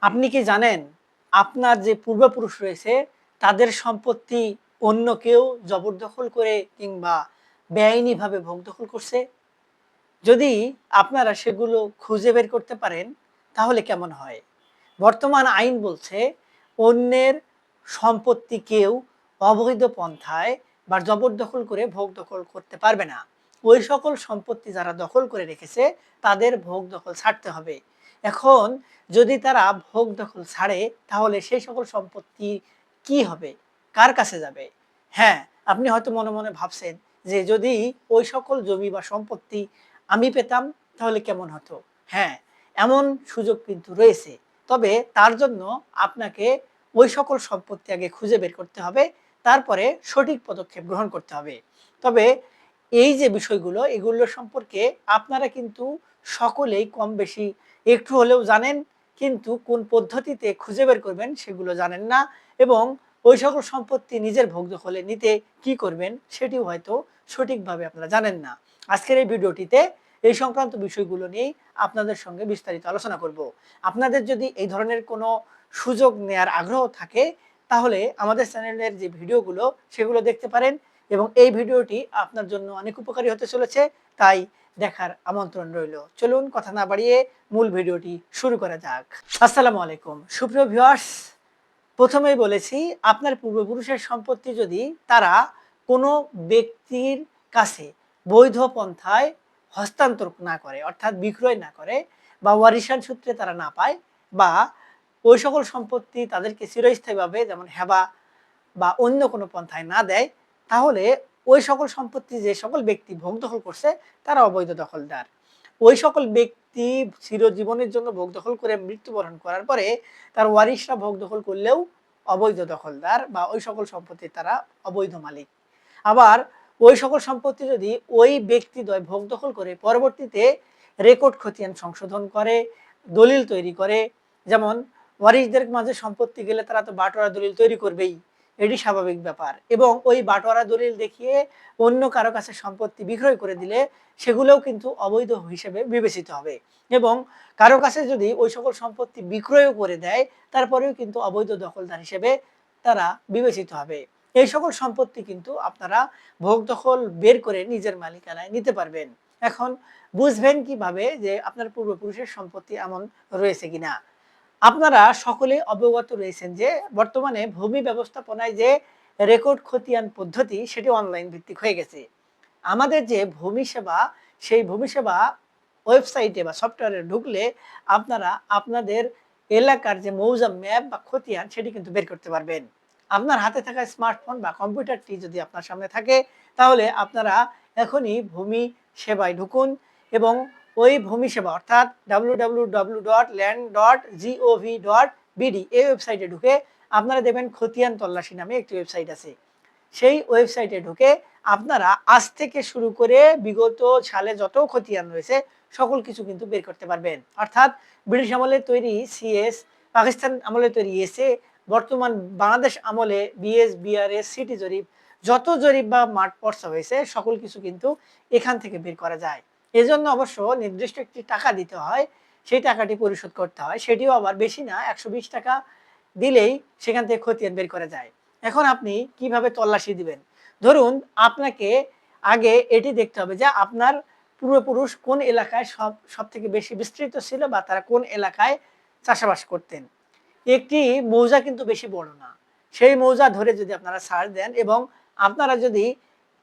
আপনি কি জানেন আপনার যে পূর্বপুরুষ রয়েছে তাদের সম্পত্তি অন্য কেউ জবরদখল করে কিংবা বেআইনিভাবে ভোগ দখল করছে? যদি আপনারা সেগুলো খুঁজে বের করতে পারেন তাহলে কেমন হয়? বর্তমান আইন বলছে অন্যের সম্পত্তি কেউ অবৈধ পন্থায় বা জবরদখল করে ভোগ দখল করতে পারবে না। ওই সকল সম্পত্তি যারা দখল করে রেখেছে তাদের ভোগ দখল ছাড়তে হবে। এখন যদি তারা ভোগ দখল ছাড়ে তাহলে সেই সকল সম্পত্তি কি হবে? কার কাছে যাবে? হ্যাঁ, আপনি হয়তো মনে মনে ভাবছেন যে যদি ওই সকল জমি বা সম্পত্তি আমি পেতাম তাহলে কেমন হতো? হ্যাঁ, এমন সুযোগ কিন্তু রয়েছে। তবে তার জন্য আপনাকে ওই সকল সম্পত্তি আগে খুঁজে বের করতে হবে। তারপরে সঠিক পদক্ষেপ গ্রহণ করতে হবে। তবে এই যে বিষয়গুলো এগুলো সম্পর্কে আপনারা কিন্তু সকলেই কম বেশি একটু হলেও জানেন, কিন্তু কোন পদ্ধতিতে খুঁজে বের করবেন সেগুলো জানেন না এবং ওই সকল সম্পত্তি নিজের ভোগ দখলে নিতে কি করবেন সেটিও হয়তো সঠিকভাবে আপনারা জানেন না। আজকের এই ভিডিওটিতে এই সংক্রান্ত বিষয়গুলো নিয়েই আপনাদের সঙ্গে বিস্তারিত আলোচনা করব। আপনাদের যদি এই ধরনের কোনো সুযোগ নেয়ার আগ্রহ থাকে তাহলে আমাদের চ্যানেলের যে ভিডিওগুলো সেগুলো দেখতে পারেন এবং এই ভিডিওটি আপনার জন্য অনেক উপকারী হতে চলেছে, তাই দেখার আমন্ত্রণ রইল। চলুন কথা না বাড়িয়ে মূল ভিডিওটি শুরু করা যাক। আসসালামু আলাইকুম সুপ্রিয় ভিউয়ার্স, প্রথমেই বলেছি আপনার পূর্বপুরুষের সম্পত্তি যদি তারা কোনো ব্যক্তির কাছে বৈধ পন্থায় হস্তান্তর না করে অর্থাৎ বিক্রয় না করে বা ওয়ারিশান সূত্রে তারা না পায় বা ওই সকল সম্পত্তি তাদেরকে চিরস্থায়ীভাবে যেমন হেবা বা অন্য কোনো পন্থায় না দেয়, তাহলে ওই সকল সম্পত্তি যে সকল ব্যক্তি ভোগ দখল করছে তারা অবৈধ দখলদার। ওই সকল ব্যক্তি চিরজীবনের জন্য ভোগ দখল করে মৃত্যুবরণ করার পরে তার ওয়ারিশরা ভোগ দখল করলেও অবৈধ দখলদার বা ওই সকল সম্পত্তির তারা অবৈধ মালিক। আবার ওই সকল সম্পত্তি যদি ওই ব্যক্তিদ্বয় ভোগ দখল করে পরবর্তীতে রেকর্ড খতিয়ান সংশোধন করে, দলিল তৈরি করে, যেমন ওয়ারিশদের মাঝে সম্পত্তি গেলে তারা তো বাটোয়ারা দলিল তৈরি করবেই, এটি স্বাভাবিক ব্যাপার এবং ওই বাটোয়ারা দলিল দেখিয়ে অন্য কারো কাছে সম্পত্তি বিক্রয় করে দিলে সেগুলোও কিন্তু অবৈধ হিসেবে বিবেচিত হবে এবং কারো কাছে যদি ওই সকল সম্পত্তি বিক্রয়ও করে দেয় তারপরেও কিন্তু অবৈধ দখলদার হিসেবে তারা বিবেচিত হবে। এই সকল সম্পত্তি কিন্তু আপনারা ভোগ দখল বের করে নিজের মালিকানায় নিতে পারবেন। এখন বুঝবেন কিভাবে যে আপনার পূর্বপুরুষের সম্পত্তি এমন রয়েছে কিনা? আপনারা সকলে অবগত রয়েছেন যে বর্তমানে ভূমি ব্যবস্থাপনায় যে রেকর্ড খতিয়ান পদ্ধতি সেটি অনলাইন ভিত্তিক হয়ে গেছে। আমাদের যে ভূমি সেবা, সেই ভূমি সেবা ওয়েবসাইটে বা সফটওয়্যারে ঢুকলে আপনারা আপনাদের এলাকার যে মৌজা ম্যাপ বা খতিয়ান সেটি কিন্তু বের করতে পারবেন। আপনার হাতে থাকা স্মার্টফোন বা কম্পিউটারটি যদি আপনার সামনে থাকে তাহলে আপনারা এখনই ভূমি সেবায় ঢুকুন এবং ওই ভূমি সেবা অর্থাৎ www.land.gov.bd এই ওয়েবসাইটে ঢুকে আপনারা দেখবেন খতিয়ান তল্লাশি নামে একটি ওয়েবসাইট আছে। সেই ওয়েবসাইটে ঢুকে আপনারা আজ থেকে শুরু করে বিগত সালে যত খতিয়ান রয়েছে সকল কিছু কিন্তু বের করতে পারবেন। অর্থাৎ ব্রিটিশ আমলে তৈরি সিএস, পাকিস্তান আমলে তৈরি এসএ, বর্তমান বাংলাদেশ আমলে বিএস, বিআরএস, সিটি জরিপ, যত জরিপ বা মাঠ পর্চা হয়েছে সকল কিছু কিন্তু এখান থেকে বের করা যায়। এজন্য অবশ্য নির্দিষ্ট একটি টাকা দিতে হয়, সেই টাকাটি পরিশোধ করতে হয়, সেটিও আবার বেশি না, ১২০ টাকা দিলেই সেখান থেকে খতিয়ান বের করা যায়। এখন আপনি কিভাবে তল্লাশি দিবেন? ধরুন আপনাকে আগে এটি দেখতে হবে যে আপনার পূর্বপুরুষ কোন এলাকায় সবথেকে বেশি বিস্তৃত ছিল বা তারা কোন এলাকায় চাষাবাস করতেন। একটি মৌজা কিন্তু বেশি বড় না। সেই মৌজা ধরে যদি আপনারা সার্চ দেন এবং আপনারা যদি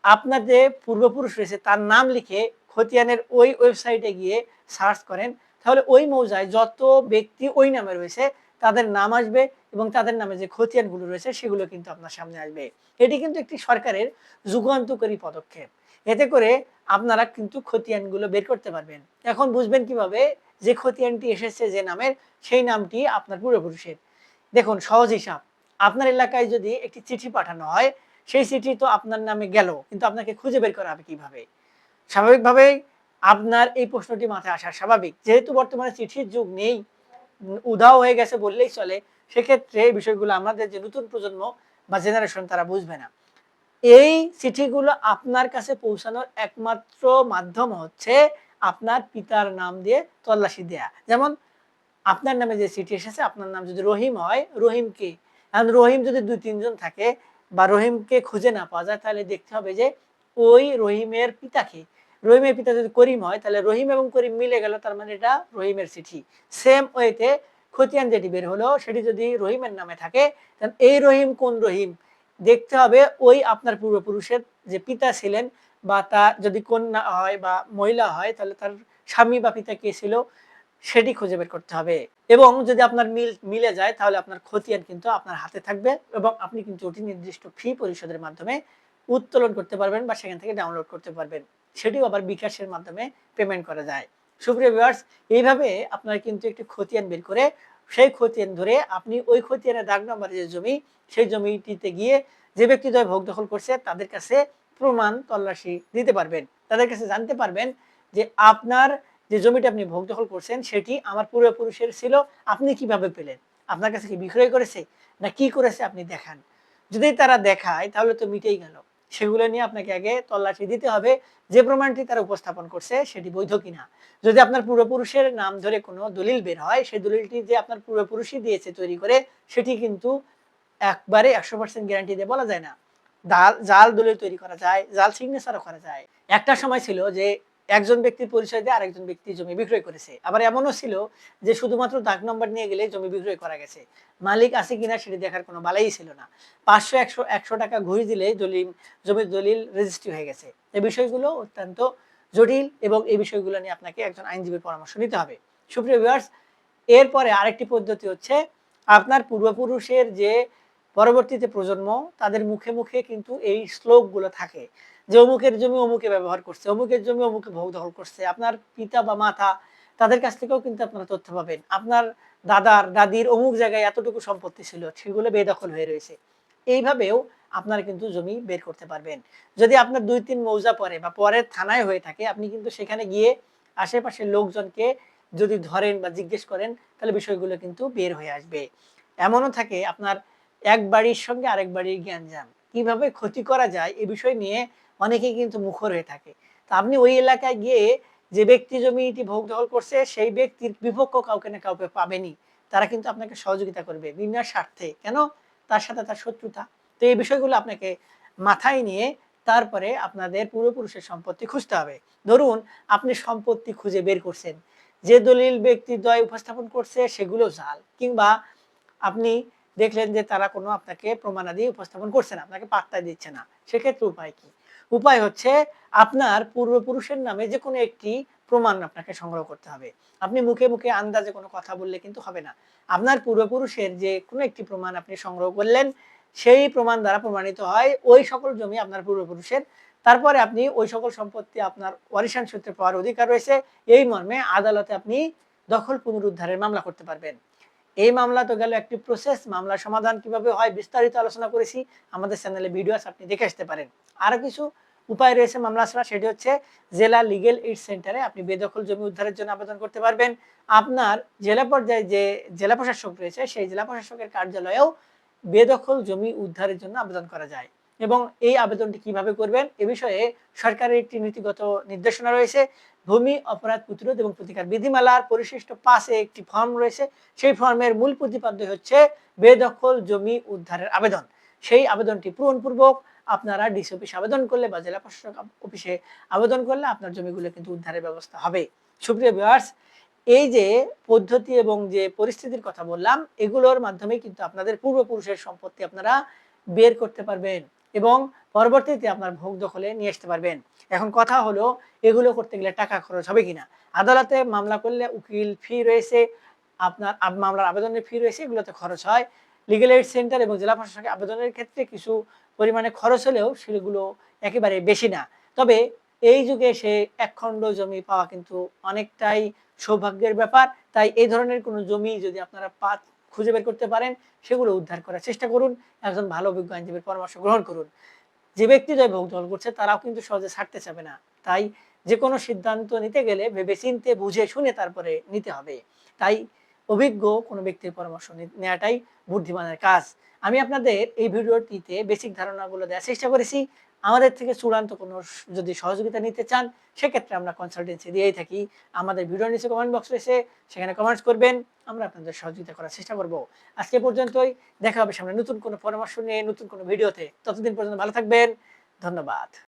আপনার যে পূর্বপুরুষ রয়েছে তার নাম লিখে খতিয়ানের ওই ওয়েবসাইটে গিয়ে সার্চ করেন, তাহলে ওই মৌজায় যত ব্যক্তি ওই নামে রয়েছে তাদের নাম আসবে এবং তাদের নামে যে খতিয়ানগুলো রয়েছে সেগুলো কিন্তু আপনার সামনে আসবে। এটি কিন্তু একটি সরকারের যুগান্তকারী পদক্ষেপ। এতে করে আপনারা কিন্তু খতিয়ানগুলো বের করতে পারবেন। এখন বুঝবেন কিভাবে যে খতিয়ানটি এসেছে যে নামের সেই নামটি আপনার পূর্বপুরুষের। দেখুন সহজ হিসাব, আপনার এলাকায় যদি একটি চিঠি পাঠানো হয় সেই চিঠি তো আপনার নামে গেল, কিন্তু আপনাকে খুঁজে বের করা হবে কিভাবে? স্বাভাবিকভাবেই আপনার এই প্রশ্নটি মাথায় আসা স্বাভাবিক। যেহেতু বর্তমানে চিঠির যুগ নেই, উধাও হয়ে গেছে বললেই চলে, সেক্ষেত্রে এই বিষয়গুলো আমাদের যে নতুন প্রজন্ম বা জেনারেশন তারা বুঝবে না। এই চিঠিগুলো আপনার কাছে পৌঁছানোর একমাত্র মাধ্যম হচ্ছে আপনার পিতার নাম দিয়ে তল্লাশি দেয়া। যেমন আপনার নামে যে চিঠি এসেছে, আপনার নাম যদি রহিম হয়, রহিমকে, এখন রহিম যদি ২-৩ জন থাকে বা রহিমকে খুঁজে না পাওয়া যায়, তাহলে দেখতে হবে যে ওই রহিমের পিতাকে। রহিমের পিতা যদি করিম হয়, তাহলে রহিম এবং করিম মিলে গেল, তার মানে এটা রহিমের চিঠি। সেম ওয়েতে খতিয়ান যেটি বের হলো, সেটি যদি রহিমের নামে থাকে, তাহলে এই রহিম কোন রহিম দেখতে হবে ওই আপনার পূর্বপুরুষের যে পিতা ছিলেন, বা তার যদি কন্যা হয় বা মহিলা হয়, তাহলে তার স্বামী বা পিতা কে ছিল সেটি খুঁজে বের করতে হবে। এবং যদি আপনার মিলে যায়, তাহলে আপনার খতিয়ান কিন্তু আপনার হাতে থাকবে এবং আপনি কিন্তু ওটি নির্দিষ্ট ফি পরিশোধের মাধ্যমে উত্তোলন করতে পারবেন বা সেখান থেকে ডাউনলোড করতে পারবেন। সেটিও আবার বিকাশের মাধ্যমে পেমেন্ট করা যায়। সুপ্রিয় ভিউয়ার্স, এইভাবে আপনারা কিন্তু একটি খতিয়ান বের করে সেই খতিয়ান ধরে আপনি ওই খতিয়ানের দাগ নম্বরের যে জমি, সেই জমিটিতে গিয়ে যে ব্যক্তিদ্বয় ভোগ দখল করছে তাদের কাছে প্রমাণ তল্লাশি দিতে পারবেন। তাদের কাছে জানতে পারবেন যে আপনার যে জমিটা আপনি ভোগ দখল করছেন সেটি আমার পূর্বপুরুষের ছিল, আপনি কিভাবে পেলেন? আপনার কাছে কি বিক্রয় করেছে না কি করেছে আপনি দেখান। যদি তারা দেখায় তাহলে তো মিটেই গেল। সেগুলো নিয়ে আপনাকে আগে তল্লাশি দিতে হবে যে প্রমাণটি তারা উপস্থাপন করছে সেটি বৈধ কিনা। যদি আপনার পূর্বপুরুষের নাম ধরে কোনো দলিল বের হয়, সেই দলিলটি যে আপনার পূর্বপুরুষই দিয়েছে তৈরি করে, সেটি কিন্তু একবারে 100% গ্যারান্টি দিয়ে বলা যায় না। জাল দলিল তৈরি করা যায়, জাল সিগনেচারও করা যায়। একটা সময় ছিল যে একজন ব্যক্তির পরিচয় দিয়ে আরেকজন ব্যক্তি জমি বিক্রয় করেছে। আবার এমনও ছিল যে শুধুমাত্র দাগ নম্বর নিয়ে গেলেই জমি বিক্রয় করা গেছে। মালিক আছে কিনা সেটি দেখার কোনো বালাই ছিল না। ৫০০, ১০০ টাকা ঘুষ দিলেই জমির দলিল রেজিস্ট্রি হয়ে গেছে। এই বিষয়গুলো অত্যন্ত জটিল এবং এই বিষয়গুলো নিয়ে আপনাকে একজন আইনজীবীর পরামর্শ নিতে হবে। সুপ্রিয় ভিউয়ার্স, এরপরে আরেকটি পদ্ধতি হচ্ছে আপনার পূর্বপুরুষের যে পরবর্তীতে প্রজন্ম, তাদের মুখে মুখে কিন্তু এই শ্লোকগুলো থাকে যে অমুকের জমি অমুকে ব্যবহার করছে, অমুকের জমি অমুকে ভোগ দখল করছে। আপনার পিতা বা মাতা, তাদের কাছ থেকেও কিন্তু আপনারা তথ্য পাবেন। আপনার দাদার দাদির অমুক জায়গায় এতটুকু সম্পত্তি ছিল, সেগুলো বেদখল হয়ে রয়েছে। এইভাবেও আপনারা কিন্তু জমি বের করতে পারবেন। যদি আপনার ২-৩ মৌজা পরে বা পরের থানায় হয়ে থাকে, আপনি কিন্তু সেখানে গিয়ে আশেপাশের লোকজনকে যদি ধরেন বা জিজ্ঞেস করেন, তাহলে বিষয়গুলো কিন্তু বের হয়ে আসবে। এমনও থাকে আপনার এক বাড়ির সঙ্গে আরেক বাড়ির গ্যাঞ্জাম কিভাবে ক্ষতি করা যায় এ বিষয় নিয়ে অনেকেই কিন্তু মুখর হয়ে থাকে। তা আপনি ওই এলাকায় গিয়ে যে ব্যক্তি জমিটি ভোগ দখল করছে সেই ব্যক্তির বিপক্ষ কাউকে না কাউকে পাবেনই। তারা কিন্তু আপনাকে সহযোগিতা করবে বিনা স্বার্থে। কেন? তার সাথে তার শত্রুতা। তো এই বিষয়গুলো আপনাকে মাথায় নিয়ে তারপরে আপনাদের পূর্বপুরুষের সম্পত্তি খুঁজতে হবে। ধরুন আপনি সম্পত্তি খুঁজে বের করছেন। যে দলিল ব্যক্তিদ্বয় উপস্থাপন করছে সেগুলো জাল, কিংবা আপনি দেখলেন যে তারা কোনো আপনাকে প্রমাণাদি উপস্থাপন করছে না, আপনাকে পাত্তা দিচ্ছে না। সেক্ষেত্রে উপায় কি? উপায় হচ্ছে আপনার পূর্বপুরুষের নামে যেকোনো একটি প্রমাণ আপনাকে সংগ্রহ করতে হবে। আপনি মুখে মুখে আন্দাজে কোনো কথা বললে কিন্তু হবে না। আপনার পূর্বপুরুষের যে কোনো একটি প্রমাণ আপনি সংগ্রহ করলেন, সেই প্রমাণ দ্বারা প্রমাণিত হয় ওই সকল জমি আপনার পূর্বপুরুষের। তারপরে আপনি ওই সকল সম্পত্তি আপনার ওয়ারিশান সূত্রে পাওয়ার অধিকার রয়েছে। এই মর্মে আদালতে আপনি দখল পুনরুদ্ধারের মামলা করতে পারবেন। এই মামলা তো গেল একটি প্রসেস। মামলার সমাধান কিভাবে হয় বিস্তারিত আলোচনা করেছি। আমাদের চ্যানেলে ভিডিও আছে, আপনি দেখে আসতে পারেন। আরো কিছু উপায় রয়েছে মামলা ছাড়া, সেটি হচ্ছে জেলা লিগ্যাল এইড সেন্টারে আপনি বেদখল জমি উদ্ধারের জন্য আবেদন করতে পারবেন। আপনার জেলা পর্যায়ে যে জেলা প্রশাসক রয়েছে, সেই জেলা প্রশাসকের কার্যালয়েও বেদখল জমি উদ্ধারের জন্য আবেদন করা যায়। এবং এই আবেদনটি কিভাবে করবেন এ বিষয়ে সরকারের একটি নীতিগত নির্দেশনা রয়েছে। ভূমি অপরাধ প্রতিরোধ এবং প্রতিকার বিধিমালার পরিশিষ্ট ৫ একটি ফর্ম রয়েছে। সেই ফর্মের মূল প্রতিপাদ্য হচ্ছে বেদখল জমি উদ্ধারের আবেদন। সেই আবেদনটি পূরণপূর্বক আপনারা ডিসি অফিসে আবেদন করলে বা জেলা প্রশাসক অফিসে আবেদন করলে আপনার জমিগুলো কিন্তু উদ্ধারের ব্যবস্থা হবে। সুপ্রিয় ভিউয়ার্স, এই যে পদ্ধতি এবং যে পরিস্থিতির কথা বললাম, এগুলোর মাধ্যমে কিন্তু আপনাদের পূর্বপুরুষের সম্পত্তি আপনারা বের করতে পারবেন এবং পরবর্তীতে আপনার ভোগ দখলে নিয়ে আসতে পারবেন। এখন কথা হলো এগুলো করতে গেলে টাকা খরচ হবে কিনা। আদালতে মামলা করলে উকিল ফি রয়েছে, আপনার মামলার আবেদনের ফি রয়েছে, এগুলোতে খরচ হয়। লিগ্যাল এইড সেন্টার এবং জেলা প্রশাসকের আবেদনের ক্ষেত্রে কিছু পরিমাণে খরচ হলেও সেগুলো একেবারে বেশি না। তবে এই যুগে এসে একখণ্ড জমি পাওয়া কিন্তু অনেকটাই সৌভাগ্যের ব্যাপার। তাই এই ধরনের কোনো জমি যদি আপনারা খুঁজে বের করতে পারেন, সেগুলো উদ্ধার করার চেষ্টা করুন। একজন ভালো অভিজ্ঞ আইনজীবীর পরামর্শ গ্রহণ করুন। যে ব্যক্তি জয় ভোগ দখল করছে তারাও কিন্তু সহজে ছাড়তে চাবে না। তাই যেকোনো সিদ্ধান্ত নিতে গেলে ভেবেচিন্তে বুঝে শুনে তারপরে নিতে হবে। তাই অভিজ্ঞ কোনো ব্যক্তির পরামর্শ নেওয়াটাই বুদ্ধিমানের কাজ। আমি আপনাদের এই ভিডিওটিতে বেসিক ধারণাগুলো দেওয়ার চেষ্টা করেছি। আমাদের থেকে চূড়ান্ত কোনো যদি সহযোগিতা নিতে চান, সেক্ষেত্রে আমরা কনসালটেন্সি দিয়েই থাকি। আমাদের ভিডিওর নিচে কমেন্ট বক্স রয়েছে, সেখানে কমেন্টস করবেন। আমরা আপনাদের সহযোগিতা করার চেষ্টা করব। আজকে এ পর্যন্তই। দেখা হবে সামনে নতুন কোনো পরামর্শ নিয়ে, নতুন কোনো ভিডিওতে। ততদিন পর্যন্ত ভালো থাকবেন। ধন্যবাদ।